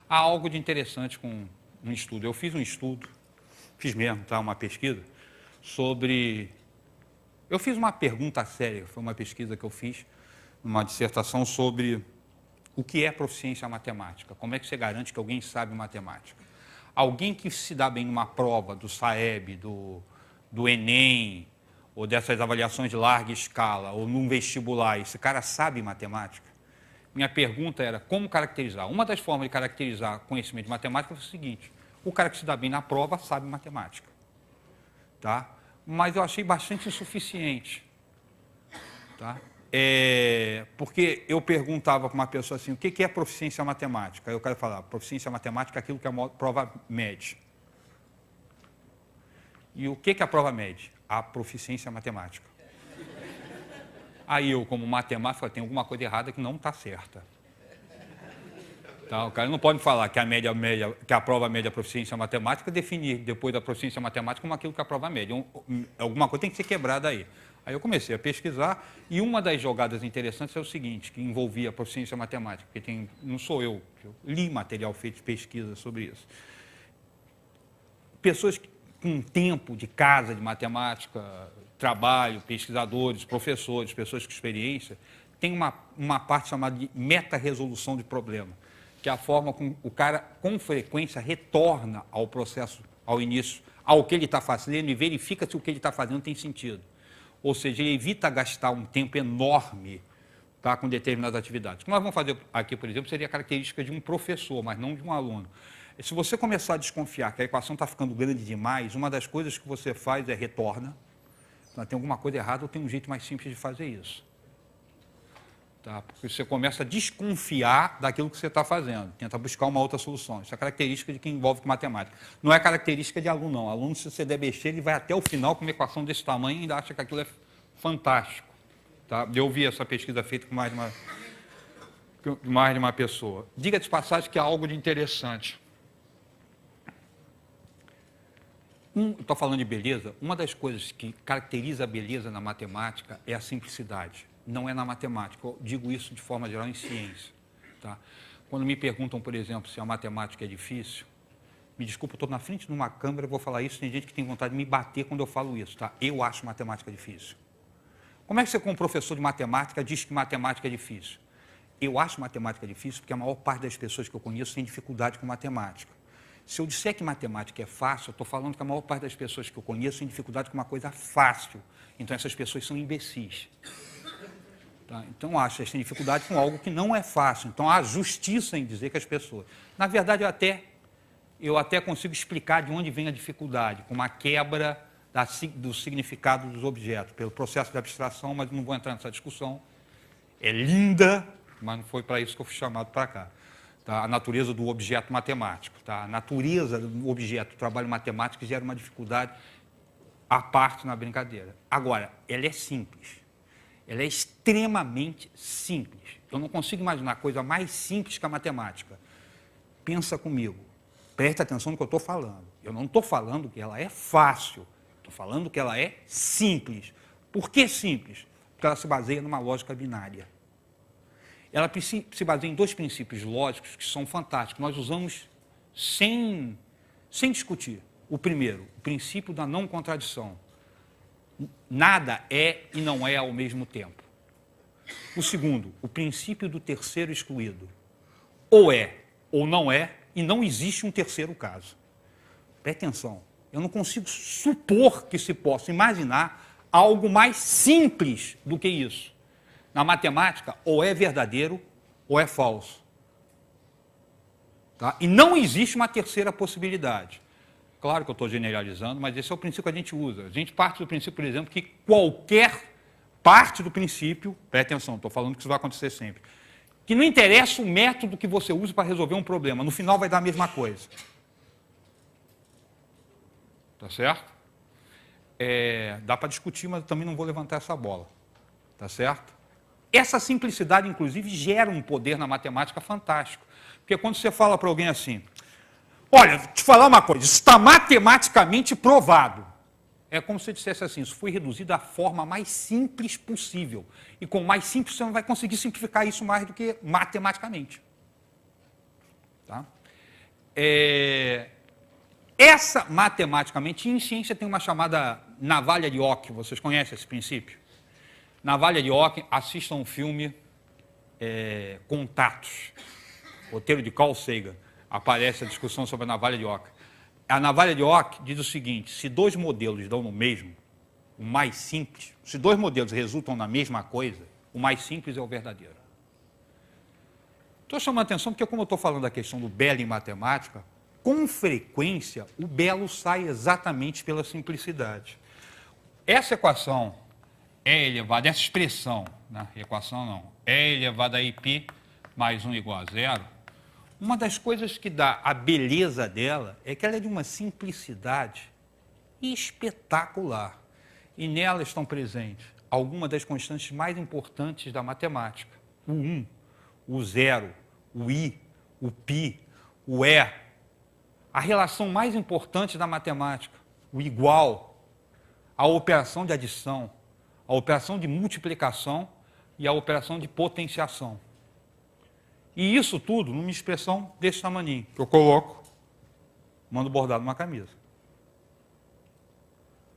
Há algo de interessante com um estudo. Eu fiz um estudo, fiz mesmo, tá, uma pesquisa, sobre... Eu fiz uma pergunta séria, foi uma pesquisa que eu fiz, uma dissertação sobre o que é proficiência matemática, como é que você garante que alguém sabe matemática. Alguém que se dá bem numa prova do SAEB, do Enem, ou dessas avaliações de larga escala, ou num vestibular, esse cara sabe matemática? Minha pergunta era como caracterizar. Uma das formas de caracterizar conhecimento de matemática foi o seguinte: o cara que se dá bem na prova sabe matemática. Tá? Mas eu achei bastante insuficiente. Tá? Porque eu perguntava para uma pessoa assim, o que é proficiência matemática? Aí o cara falava, proficiência matemática é aquilo que a prova mede. E o que a prova mede? A proficiência matemática. Aí eu, como matemático, falei, tem alguma coisa errada que não está certa. Tá? O cara não pode falar que a prova mede a proficiência matemática e definir depois da proficiência matemática como aquilo que a prova mede. Alguma coisa tem que ser quebrada aí. Aí eu comecei a pesquisar e uma das jogadas interessantes é o seguinte, que envolvia a proficiência matemática, porque não sou eu li material feito de pesquisa sobre isso. Pessoas com tempo de casa de matemática, trabalho, pesquisadores, professores, pessoas com experiência, tem uma parte chamada de meta-resolução de problema, que é a forma como o cara, com frequência, retorna ao processo, ao início, ao que ele está fazendo e verifica se o que ele está fazendo tem sentido. Ou seja, ele evita gastar um tempo enorme, tá, com determinadas atividades. O que nós vamos fazer aqui, por exemplo, seria a característica de um professor, mas não de um aluno. Se você começar a desconfiar que a equação está ficando grande demais, uma das coisas que você faz é retorna. Então, tem alguma coisa errada ou tem um jeito mais simples de fazer isso. Tá? Porque você começa a desconfiar daquilo que você está fazendo, tenta buscar uma outra solução. Isso é característica de quem envolve com matemática. Não é característica de aluno, não. Aluno, se você der besteira, ele vai até o final com uma equação desse tamanho e ainda acha que aquilo é fantástico. Tá? Eu vi essa pesquisa feita com mais de uma pessoa. Diga de passagem que há algo de interessante. Estou falando de beleza, uma das coisas que caracteriza a beleza na matemática é a simplicidade. Não é na matemática, eu digo isso de forma geral em ciência. Tá? Quando me perguntam, por exemplo, se a matemática é difícil, me desculpa, eu estou na frente de uma câmera, vou falar isso, tem gente que tem vontade de me bater quando eu falo isso. Tá? Eu acho matemática difícil. Como é que você, como professor de matemática, diz que matemática é difícil? Eu acho matemática difícil porque a maior parte das pessoas que eu conheço tem dificuldade com matemática. Se eu disser que matemática é fácil, eu estou falando que a maior parte das pessoas que eu conheço tem dificuldade com uma coisa fácil. Então, essas pessoas são imbecis. Tá? Então, acho que eles têm dificuldade com algo que não é fácil. Então, há justiça em dizer que as pessoas... Na verdade, eu até consigo explicar de onde vem a dificuldade, com uma quebra do significado dos objetos, pelo processo de abstração, mas não vou entrar nessa discussão. É linda, mas não foi para isso que eu fui chamado para cá. Tá? A natureza do objeto matemático. Tá? A natureza do objeto do trabalho matemático gera uma dificuldade à parte na brincadeira. Agora, ela é simples. Ela é extremamente simples. Eu não consigo imaginar coisa mais simples que a matemática. Pensa comigo. Presta atenção no que eu estou falando. Eu não estou falando que ela é fácil. Estou falando que ela é simples. Por que simples? Porque ela se baseia numa lógica binária. Ela se baseia em dois princípios lógicos que são fantásticos. Nós usamos sem discutir. O primeiro, o princípio da não contradição. Nada é e não é ao mesmo tempo. O segundo, o princípio do terceiro excluído. Ou é ou não é, e não existe um terceiro caso. Preste atenção. Eu não consigo supor que se possa imaginar algo mais simples do que isso. Na matemática, ou é verdadeiro ou é falso. Tá? E não existe uma terceira possibilidade. Claro que eu estou generalizando, mas esse é o princípio que a gente usa. A gente parte do princípio, por exemplo, que qualquer parte do princípio, preste atenção, estou falando que isso vai acontecer sempre, que não interessa o método que você usa para resolver um problema, no final vai dar a mesma coisa. Tá certo? Dá para discutir, mas eu também não vou levantar essa bola. Tá certo? Essa simplicidade, inclusive, gera um poder na matemática fantástico. Porque quando você fala para alguém assim, olha, te falar uma coisa, isso está matematicamente provado. É como se você dissesse assim, isso foi reduzido da forma mais simples possível. E com mais simples, você não vai conseguir simplificar isso mais do que matematicamente. Tá? Essa, matematicamente, em ciência tem uma chamada navalha de Ock. Vocês conhecem esse princípio? Navalha de Ock, assistam um filme Contatos, roteiro de Carl Sagan. Aparece a discussão sobre a navalha de Ock. A navalha de Ock diz o seguinte: se dois modelos dão no mesmo, o mais simples, se dois modelos resultam na mesma coisa, o mais simples é o verdadeiro. Estou chamando a atenção porque, como eu estou falando da questão do belo em matemática, com frequência o belo sai exatamente pela simplicidade. Essa equação é elevada, essa expressão, né? Equação não, é elevada a π mais 1 igual a zero. Uma das coisas que dá a beleza dela é que ela é de uma simplicidade espetacular. E nela estão presentes algumas das constantes mais importantes da matemática. O 1, o 0, o i, o π, o e. A relação mais importante da matemática, o igual, a operação de adição, a operação de multiplicação e a operação de potenciação. E isso tudo numa expressão desse tamaninho, que eu coloco, mando bordar numa camisa.